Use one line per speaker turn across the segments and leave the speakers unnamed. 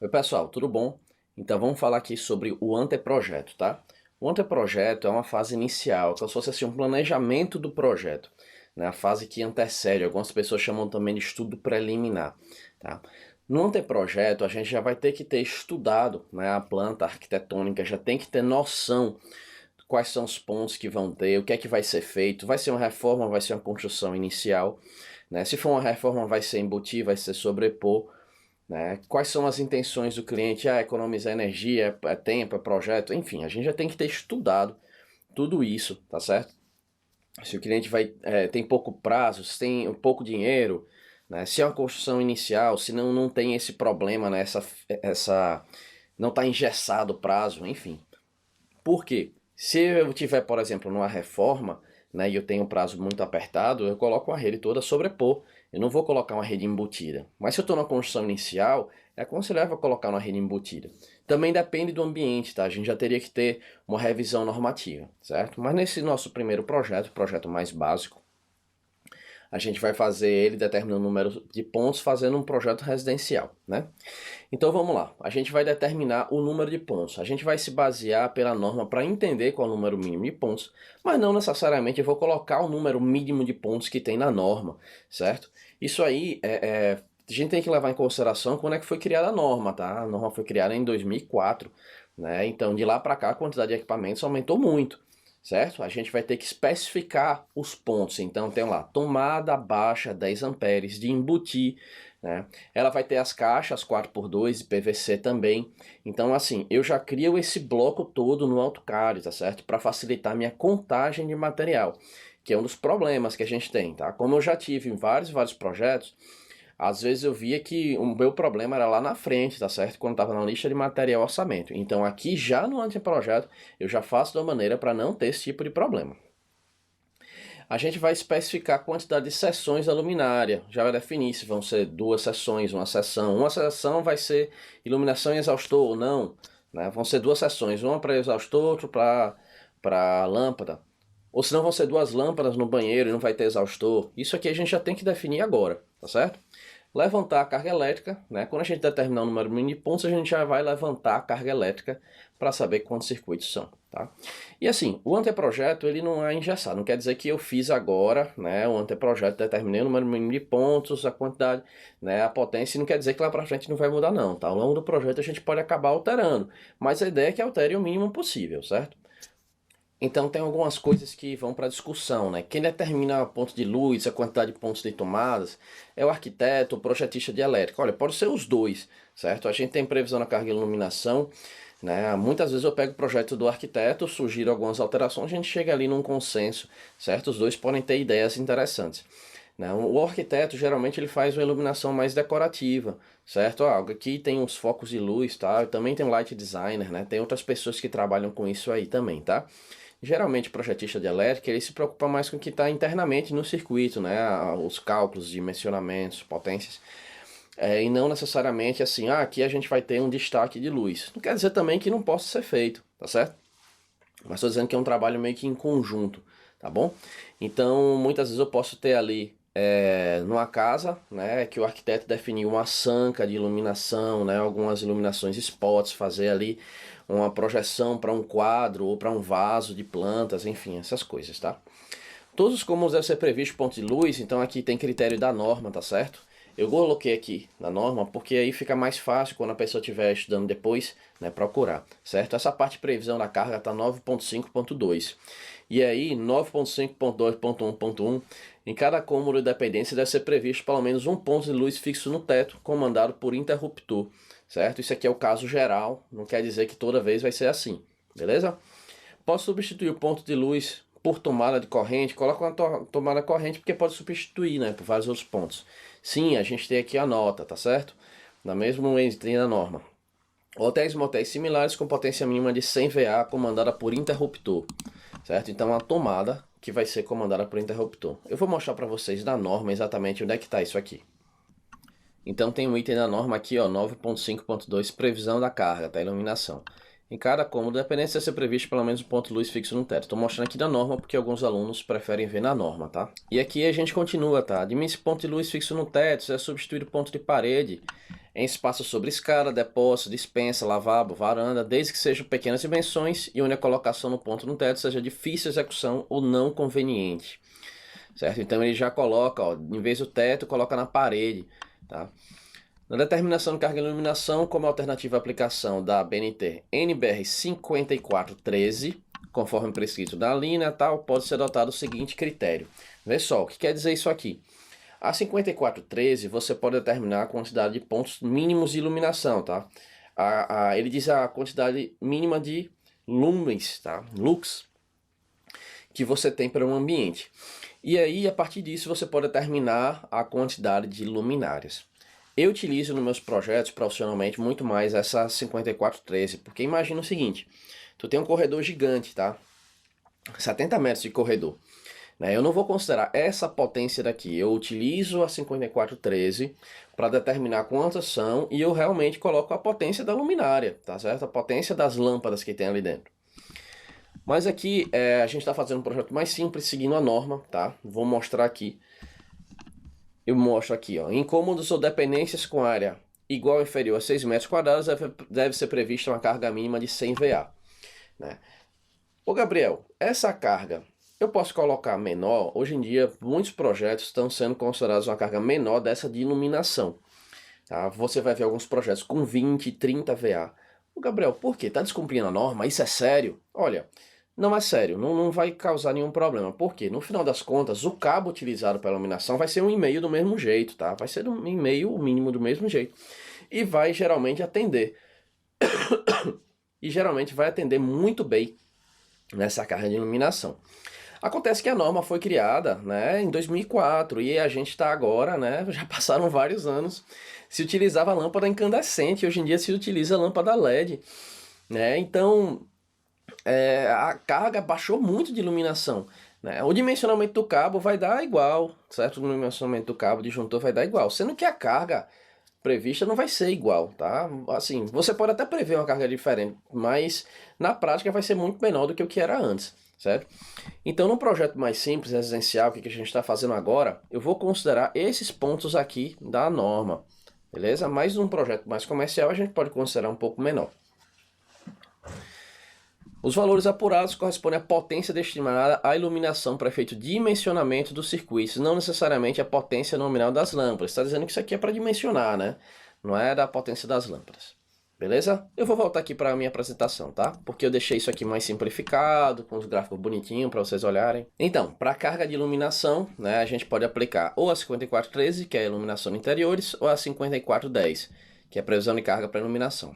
Oi pessoal, tudo bom? Então vamos falar aqui sobre o anteprojeto, tá? O anteprojeto é uma fase inicial, como se fosse assim, um planejamento do projeto, né? A fase que antecede, algumas pessoas chamam também de estudo preliminar, tá? No anteprojeto a gente já vai ter que ter estudado, né, a planta arquitetônica, já tem que ter noção de quais são os pontos que vão ter, o que é que vai ser feito, vai ser uma reforma, vai ser uma construção inicial, né? Se for uma reforma vai ser embutir, vai ser sobrepor, né? Quais são as intenções do cliente? Economizar energia, é tempo, é projeto, enfim, a gente já tem que ter estudado tudo isso, tá certo? Se o cliente tem pouco prazo, se tem pouco dinheiro, né? Se é uma construção inicial, se não tem esse problema, né? Não está engessado o prazo, enfim. Por quê? Se eu tiver, por exemplo, numa reforma, né, e eu tenho um prazo muito apertado, eu coloco a rede toda sobrepor. Eu não vou colocar uma rede embutida. Mas se eu estou na construção inicial, é aconselhável colocar uma rede embutida. Também depende do ambiente, tá? A gente já teria que ter uma revisão normativa, certo? Mas nesse nosso primeiro projeto, projeto mais básico, a gente vai fazer ele determinando o número de pontos, fazendo um projeto residencial, né? Então vamos lá, a gente vai determinar o número de pontos. A gente vai se basear pela norma para entender qual é o número mínimo de pontos, mas não necessariamente eu vou colocar o número mínimo de pontos que tem na norma, certo? Isso aí a gente tem que levar em consideração quando é que foi criada a norma, tá? A norma foi criada em 2004, né? Então de lá para cá a quantidade de equipamentos aumentou muito, certo? A gente vai ter que especificar os pontos. Então tem lá, tomada baixa 10 amperes de embutir, né? Ela vai ter as caixas 4x2 e PVC também. Então assim, eu já crio esse bloco todo no AutoCAD, tá certo? Para facilitar minha contagem de material, que é um dos problemas que a gente tem, tá? Como eu já tive em vários projetos, às vezes eu via que o meu problema era lá na frente, tá certo? Quando estava na lista de material orçamento. Então aqui já no anteprojeto eu já faço de uma maneira para não ter esse tipo de problema. A gente vai especificar a quantidade de sessões da luminária, já vai definir se vão ser duas sessões, uma sessão. Uma sessão vai ser iluminação e exaustor ou não, né? Vão ser duas sessões, uma para exaustor, outra para lâmpada. Ou senão vão ser duas lâmpadas no banheiro e não vai ter exaustor. Isso aqui a gente já tem que definir agora, tá certo? Levantar a carga elétrica, né? Quando a gente determinar o número mínimo de pontos, a gente já vai levantar a carga elétrica para saber quantos circuitos são, tá? E assim, o anteprojeto ele não é engessado, não quer dizer que eu fiz agora, né, o anteprojeto, determinei o número mínimo de pontos, a quantidade, né, a potência, e não quer dizer que lá para frente não vai mudar não, tá? Ao longo do projeto a gente pode acabar alterando, mas a ideia é que altere o mínimo possível, certo? Então tem algumas coisas que vão para discussão, né? Quem determina o ponto de luz, a quantidade de pontos de tomadas, é o arquiteto, o projetista de elétrica. Olha, pode ser os dois, certo? A gente tem previsão na carga e iluminação, né? Muitas vezes eu pego o projeto do arquiteto, sugiro algumas alterações, a gente chega ali num consenso, certo? Os dois podem ter ideias interessantes, né? O arquiteto geralmente ele faz uma iluminação mais decorativa, certo? Aqui tem uns focos de luz, tá? Também tem um light designer, né? Tem outras pessoas que trabalham com isso aí também, tá? Geralmente o projetista de elétrica ele se preocupa mais com o que está internamente no circuito, né? Os cálculos, dimensionamentos, potências, e não necessariamente assim, aqui a gente vai ter um destaque de luz. Não quer dizer também que não possa ser feito, tá certo? Mas estou dizendo que é um trabalho meio que em conjunto, tá bom? Então muitas vezes eu posso ter ali numa casa, né, que o arquiteto definiu uma sanca de iluminação, né, algumas iluminações spots, fazer ali uma projeção para um quadro ou para um vaso de plantas, enfim, essas coisas, tá? Todos os cômodos devem ser previstos pontos de luz, então aqui tem critério da norma, tá certo? Eu coloquei aqui na norma porque aí fica mais fácil quando a pessoa estiver estudando depois, né, procurar, certo? Essa parte de previsão da carga está 9.5.2. E aí 9.5.2.1.1, em cada cômodo de dependência deve ser previsto pelo menos um ponto de luz fixo no teto, comandado por interruptor, certo? Isso aqui é o caso geral, não quer dizer que toda vez vai ser assim, beleza? Posso substituir o ponto de luz por tomada de corrente, coloca uma tomada corrente porque pode substituir, né, por vários outros pontos. Sim, a gente tem aqui a nota, tá certo? Na mesma item da norma. Hotéis e motéis similares com potência mínima de 100 VA comandada por interruptor, certo? Então a tomada que vai ser comandada por interruptor. Eu vou mostrar para vocês na norma exatamente onde é que está isso aqui. Então tem um item da norma aqui, ó, 9.5.2, previsão da carga, tá? Iluminação. Em cada cômodo, dependendo se ser previsto pelo menos um ponto de luz fixo no teto. Estou mostrando aqui na norma porque alguns alunos preferem ver na norma, tá? E aqui a gente continua, tá? Admite ponto de luz fixo no teto, é substituir o ponto de parede em espaço sobre escada, depósito, despensa, lavabo, varanda, desde que sejam pequenas dimensões e onde a colocação no ponto no teto seja difícil execução ou não conveniente. Certo? Então ele já coloca, ó, em vez do teto, coloca na parede, tá? Na determinação de carga e iluminação, como alternativa à aplicação da BNT NBR 5413, conforme prescrito na linha tal, pode ser adotado o seguinte critério. Vê só, o que quer dizer isso aqui? A 5413 você pode determinar a quantidade de pontos mínimos de iluminação, tá? Ele diz a quantidade mínima de lumens, tá? Lux, que você tem para um ambiente. E aí, a partir disso, você pode determinar a quantidade de luminárias. Eu utilizo nos meus projetos, profissionalmente, muito mais essa 5413, porque imagina o seguinte, tu tem um corredor gigante, tá? 70 metros de corredor. Né? Eu não vou considerar essa potência daqui, eu utilizo a 5413 para determinar quantas são e eu realmente coloco a potência da luminária, tá certo? A potência das lâmpadas que tem ali dentro. Mas aqui a gente está fazendo um projeto mais simples, seguindo a norma, tá? Vou mostrar aqui. Eu mostro aqui, ó. Em cômodos ou dependências com área igual ou inferior a 6 metros quadrados, deve ser prevista uma carga mínima de 100 VA. Né? Ô Gabriel, essa carga eu posso colocar menor? Hoje em dia, muitos projetos estão sendo considerados uma carga menor dessa de iluminação. Tá? Você vai ver alguns projetos com 20, 30 VA. Ô Gabriel, por quê? Está descumprindo a norma? Isso é sério? Olha, não é sério, não vai causar nenhum problema. Por quê? No final das contas, o cabo utilizado para iluminação vai ser um e-mail do mesmo jeito, tá? Vai ser um e-mail, o mínimo do mesmo jeito. E vai geralmente atender. E geralmente vai atender muito bem nessa carga de iluminação. Acontece que a norma foi criada, né, em 2004 e a gente está agora, né, já passaram vários anos, se utilizava lâmpada incandescente, hoje em dia se utiliza lâmpada LED, né, então a carga baixou muito de iluminação. Né? O dimensionamento do cabo vai dar igual, certo? O dimensionamento do cabo de disjuntor vai dar igual, sendo que a carga prevista não vai ser igual, tá? Assim, você pode até prever uma carga diferente, mas na prática vai ser muito menor do que o que era antes, certo? Então, num projeto mais simples, residencial, que a gente está fazendo agora, eu vou considerar esses pontos aqui da norma, beleza? Mas num projeto mais comercial, a gente pode considerar um pouco menor. Os valores apurados correspondem à potência destinada à iluminação para efeito de dimensionamento dos circuitos, não necessariamente à potência nominal das lâmpadas. Está dizendo que isso aqui é para dimensionar, né? Não é da potência das lâmpadas. Beleza? Eu vou voltar aqui para a minha apresentação, tá? Porque eu deixei isso aqui mais simplificado, com os gráficos bonitinhos para vocês olharem. Então, para carga de iluminação, né, a gente pode aplicar ou a 5413, que é a iluminação de interiores, ou a 5410, que é a previsão de carga para iluminação.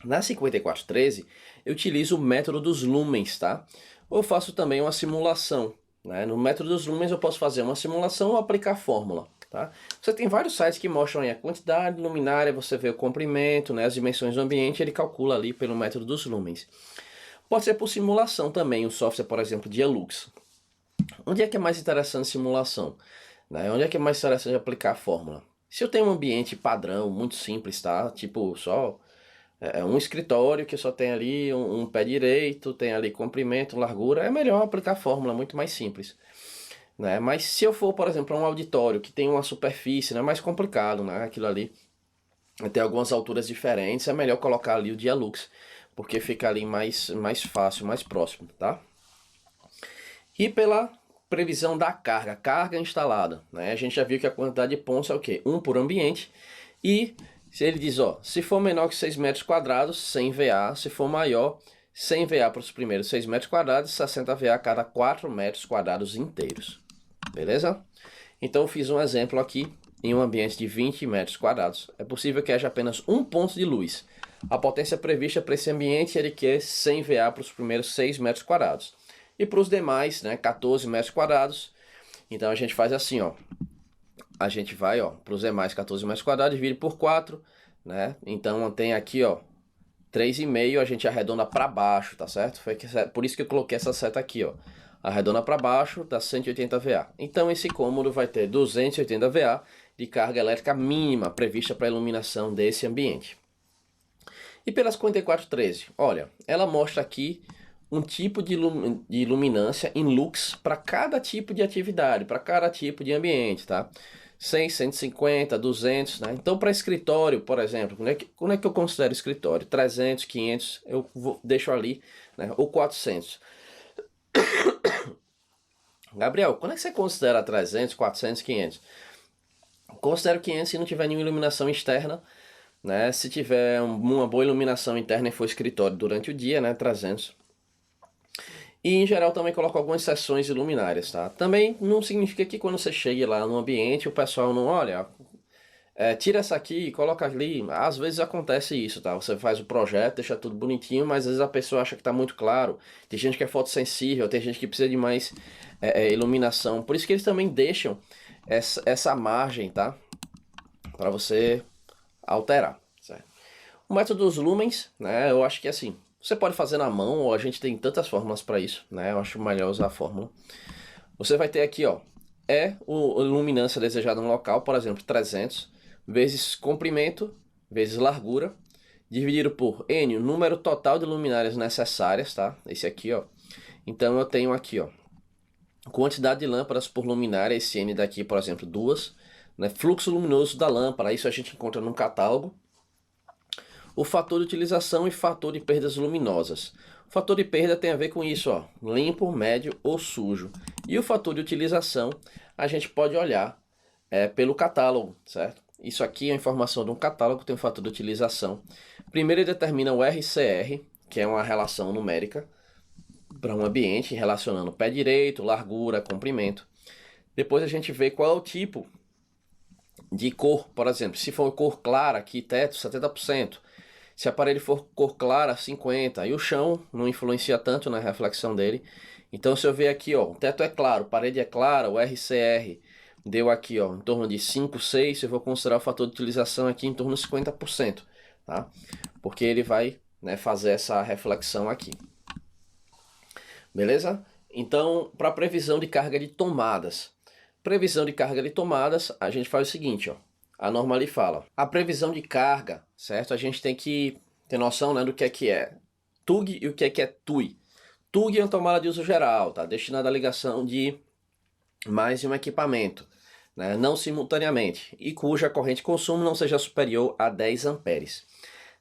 Na 5413, eu utilizo o método dos lumens, tá? Ou eu faço também uma simulação, né? No método dos lumens eu posso fazer uma simulação ou aplicar a fórmula, tá? Você tem vários sites que mostram aí a quantidade luminária, você vê o comprimento, né? As dimensões do ambiente, ele calcula ali pelo método dos lumens. Pode ser por simulação também, o software, por exemplo, Dialux. Onde é que é mais interessante simulação? Né? Onde é que é mais interessante aplicar a fórmula? Se eu tenho um ambiente padrão, muito simples, tá? Tipo, só... É um escritório que só tem ali um pé direito, tem ali comprimento, largura, é melhor aplicar a fórmula, muito mais simples. Né? Mas se eu for, por exemplo, um auditório que tem uma superfície, é mais complicado, né? Aquilo ali tem algumas alturas diferentes, é melhor colocar ali o Dialux, porque fica ali mais fácil, mais próximo, tá? E pela previsão da carga instalada, né? A gente já viu que a quantidade de pontos é o quê? 1 por ambiente e... Se ele diz, ó, se for menor que 6 metros quadrados, 100 VA. Se for maior, 100 VA para os primeiros 6 metros quadrados, 60 VA a cada 4 metros quadrados inteiros. Beleza? Então eu fiz um exemplo aqui em um ambiente de 20 metros quadrados. É possível que haja apenas um ponto de luz. A potência prevista para esse ambiente é de que 100 VA para os primeiros 6 metros quadrados. E para os demais, né, 14 metros quadrados. Então a gente faz assim, ó. A gente vai, ó, para os demais 14 metros quadrados, divide por 4, né? Então tem aqui, ó, 3,5, a gente arredonda para baixo, tá certo? Por isso que eu coloquei essa seta aqui, ó. Arredonda para baixo, dá 180 VA. Então esse cômodo vai ter 280 VA de carga elétrica mínima prevista para a iluminação desse ambiente. E pela 5413, olha, ela mostra aqui um tipo de luminância em lux para cada tipo de atividade, para cada tipo de ambiente, tá? 100, 150, 200, né? Então, para escritório, por exemplo, quando é que eu considero escritório? 300, 500, deixo ali, né? Ou 400. Gabriel, quando é que você considera 300, 400, 500? Considero 500 se não tiver nenhuma iluminação externa, né? Se tiver uma boa iluminação interna e for escritório durante o dia, né? 300. E em geral também coloco algumas seções de luminárias, tá? Também não significa que quando você chegue lá no ambiente o pessoal não olha, tira essa aqui e coloca ali. Às vezes acontece isso, tá? Você faz o projeto, deixa tudo bonitinho, mas às vezes a pessoa acha que tá muito claro. Tem gente que é fotossensível, tem gente que precisa de mais iluminação. Por isso que eles também deixam essa margem, tá? Para você alterar, certo? O método dos lumens, né? Eu acho que assim, você pode fazer na mão, ou a gente tem tantas fórmulas para isso, né? Eu acho melhor usar a fórmula. Você vai ter aqui, ó, a luminância desejada no local, por exemplo, 300, vezes comprimento, vezes largura, dividido por N, o número total de luminárias necessárias, tá? Esse aqui, ó. Então eu tenho aqui, ó, quantidade de lâmpadas por luminária, esse N daqui, por exemplo, 2, né? Fluxo luminoso da lâmpada, isso a gente encontra no catálogo. O fator de utilização e fator de perdas luminosas. O fator de perda tem a ver com isso, ó, limpo, médio ou sujo. E o fator de utilização a gente pode olhar pelo catálogo, certo? Isso aqui é a informação de um catálogo, tem o fator de utilização. Primeiro ele determina o RCR, que é uma relação numérica para um ambiente, relacionando pé direito, largura, comprimento. Depois a gente vê qual é o tipo de cor, por exemplo, se for cor clara, aqui teto 70%, se o aparelho for cor clara 50%, e o chão não influencia tanto na reflexão dele. Então se eu ver aqui, ó, o teto é claro, parede é clara, o RCR deu aqui, ó, em torno de 5, 6, eu vou considerar o fator de utilização aqui em torno de 50%, tá? Porque ele vai, né, fazer essa reflexão aqui. Beleza? Então, para previsão de carga de tomadas. Previsão de carga de tomadas, a gente faz o seguinte, ó. A norma ali fala, a previsão de carga, certo? A gente tem que ter noção, né, do que é TUG e o que é TUI. TUG é uma tomada de uso geral, tá? Destinada à ligação de mais de um equipamento, né? Não simultaneamente, e cuja corrente de consumo não seja superior a 10 amperes.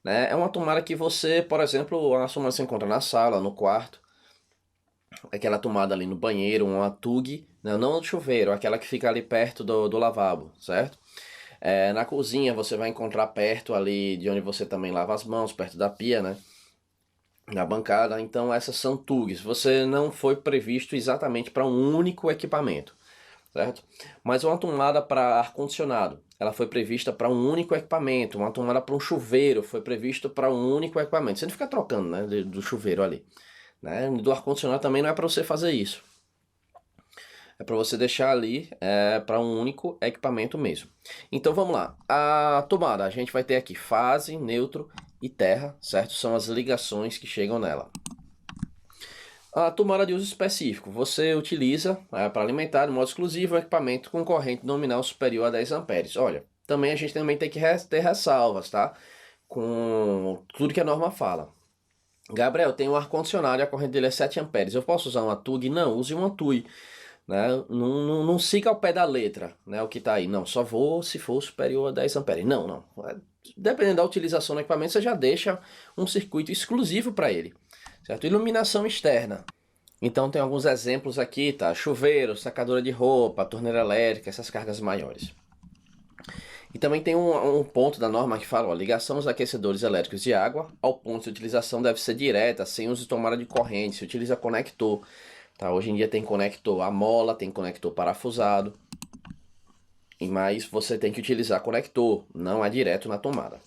Né? É uma tomada que você, por exemplo, a tomada você encontra na sala, no quarto, aquela tomada ali no banheiro, uma TUG, não no chuveiro, aquela que fica ali perto do lavabo, certo? Na cozinha você vai encontrar perto ali de onde você também lava as mãos, perto da pia, né? Na bancada, então essas são TUGs. Você não foi previsto exatamente para um único equipamento, certo? Mas uma tomada para ar-condicionado, ela foi prevista para um único equipamento. Uma tomada para um chuveiro foi previsto para um único equipamento. Você não fica trocando, né, do chuveiro ali. Né? Do ar-condicionado também não é para você fazer isso. É para você deixar ali para um único equipamento mesmo. Então vamos lá. A tomada, a gente vai ter aqui fase, neutro e terra, certo? São as ligações que chegam nela. A tomada de uso específico, você utiliza para alimentar de modo exclusivo um equipamento com corrente nominal superior a 10 amperes. Olha, também a gente também tem que ter ressalvas, tá? Com tudo que a norma fala. Gabriel, tem um ar-condicionado e a corrente dele é 7 amperes. Eu posso usar uma TUG? Não, use uma TUI. Né? Não siga ao pé da letra, né, o que está aí. Não, só vou se for superior a 10 amperes. Não. Dependendo da utilização do equipamento, você já deixa um circuito exclusivo para ele. Certo? Iluminação externa. Então tem alguns exemplos aqui, tá? Chuveiro, secadora de roupa, torneira elétrica, essas cargas maiores. E também tem um ponto da norma que fala, ó, ligação dos aquecedores elétricos de água ao ponto de utilização deve ser direta, sem uso de tomada de corrente, se utiliza conector. Tá? Hoje em dia tem conector a mola, tem conector parafusado, mas você tem que utilizar conector, não é direto na tomada.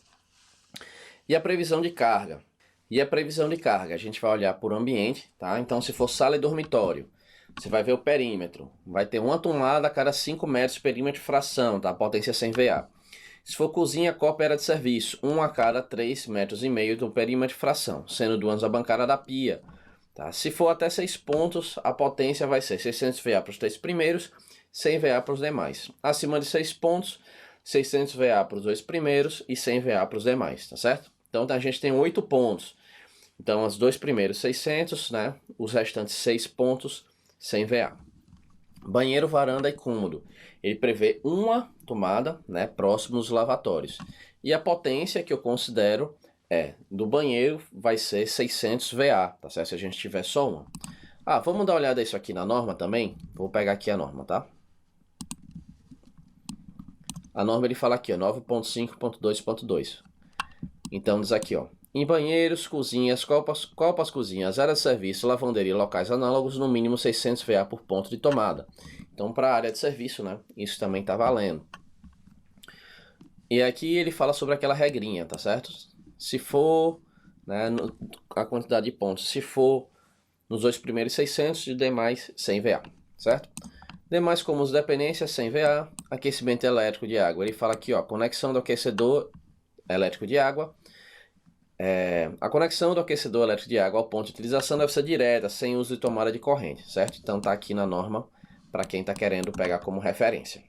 E a previsão de carga? A gente vai olhar por ambiente, tá? Então se for sala e dormitório, você vai ver o perímetro. Vai ter uma tomada a cada 5 metros de perímetro de fração, tá? Potência 100 VA. Se for cozinha, copa e área de serviço, 1 a cada 3,5 metros do perímetro de fração, sendo 2 a bancada da pia. Tá? Se for até 6 pontos, a potência vai ser 600 VA para os 3 primeiros, 100 VA para os demais. Acima de 6 pontos, 600 VA para os 2 primeiros e 100 VA para os demais, tá certo? Então a gente tem 8 pontos. Então os dois primeiros 600, né? Os restantes 6 pontos sem VA. Banheiro, varanda e cômodo. Ele prevê uma tomada, né, próximo aos lavatórios. E a potência que eu considero do banheiro vai ser 600 VA, tá certo? Se a gente tiver só uma. Vamos dar uma olhada isso aqui na norma também? Vou pegar aqui a norma, tá? A norma ele fala aqui, ó, 9.5.2.2. Então diz aqui, ó. Em banheiros, cozinhas, copas cozinhas, áreas de serviço, lavanderia e locais análogos, no mínimo 600 VA por ponto de tomada. Então, para a área de serviço, né? Isso também tá valendo. E aqui ele fala sobre aquela regrinha, tá certo? Se for, né, a quantidade de pontos, se for nos dois primeiros 600 e demais 100 VA, certo? Demais como os dependências 100 VA, aquecimento elétrico de água. Ele fala aqui, ó, conexão do aquecedor elétrico de água. A conexão do aquecedor elétrico de água ao ponto de utilização deve ser direta, sem uso de tomada de corrente, certo? Então tá aqui na norma para quem está querendo pegar como referência.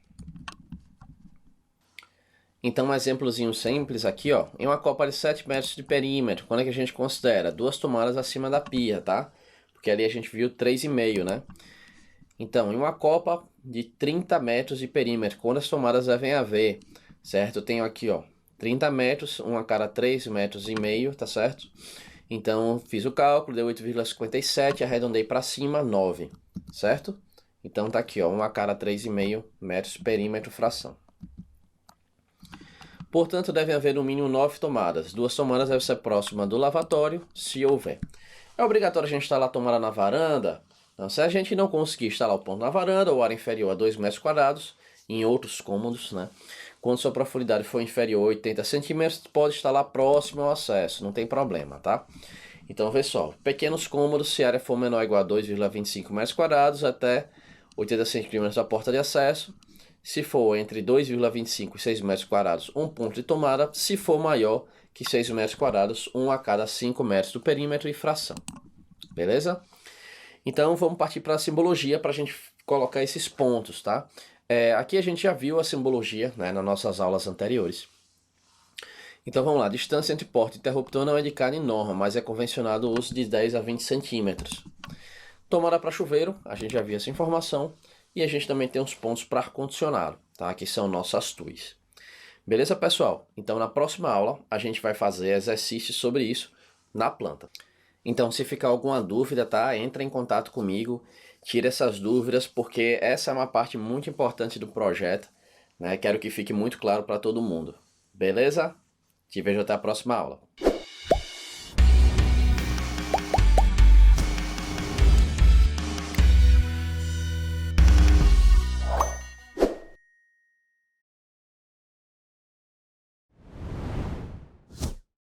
Então um exemplozinho simples aqui, ó, em uma copa de 7 metros de perímetro, quando é que a gente considera? 2 tomadas acima da pia, tá? Porque ali a gente viu 3,5, né? Então, em uma copa de 30 metros de perímetro, quando as tomadas devem haver, certo? Eu tenho aqui, ó, 30 metros, uma a cada 3,5 metros, tá certo? Então, fiz o cálculo, deu 8,57, arredondei para cima, 9, certo? Então tá aqui, ó, uma a cada 3,5 metros, perímetro, fração. Portanto, deve haver no mínimo 9 tomadas. 2 tomadas devem ser próximas do lavatório, se houver. É obrigatório a gente instalar a tomada na varanda? Então, se a gente não conseguir instalar o ponto na varanda, ou área inferior a 2 metros quadrados, em outros cômodos, né? Quando sua profundidade for inferior a 80 centímetros, pode instalar próximo ao acesso, não tem problema, tá? Então, vê só, pequenos cômodos, se a área for menor ou igual a 2,25 metros quadrados, até 80 centímetros da porta de acesso. Se for entre 2,25 e 6 metros quadrados, um ponto de tomada. Se for maior que 6 metros quadrados, um a cada 5 metros do perímetro e fração. Beleza? Então, vamos partir para a simbologia para a gente colocar esses pontos, tá? Aqui a gente já viu a simbologia, né, nas nossas aulas anteriores. Então vamos lá, distância entre porta e interruptor não é indicada em norma, mas é convencionado o uso de 10 a 20 centímetros. Tomada para chuveiro, a gente já viu essa informação. E a gente também tem os pontos para ar-condicionado, tá? Que são nossas TUIs. Beleza, pessoal? Então na próxima aula a gente vai fazer exercícios sobre isso na planta. Então se ficar alguma dúvida, tá? Entra em contato comigo, tira essas dúvidas, porque essa é uma parte muito importante do projeto, né? Quero que fique muito claro para todo mundo. Beleza? Te vejo até a próxima aula.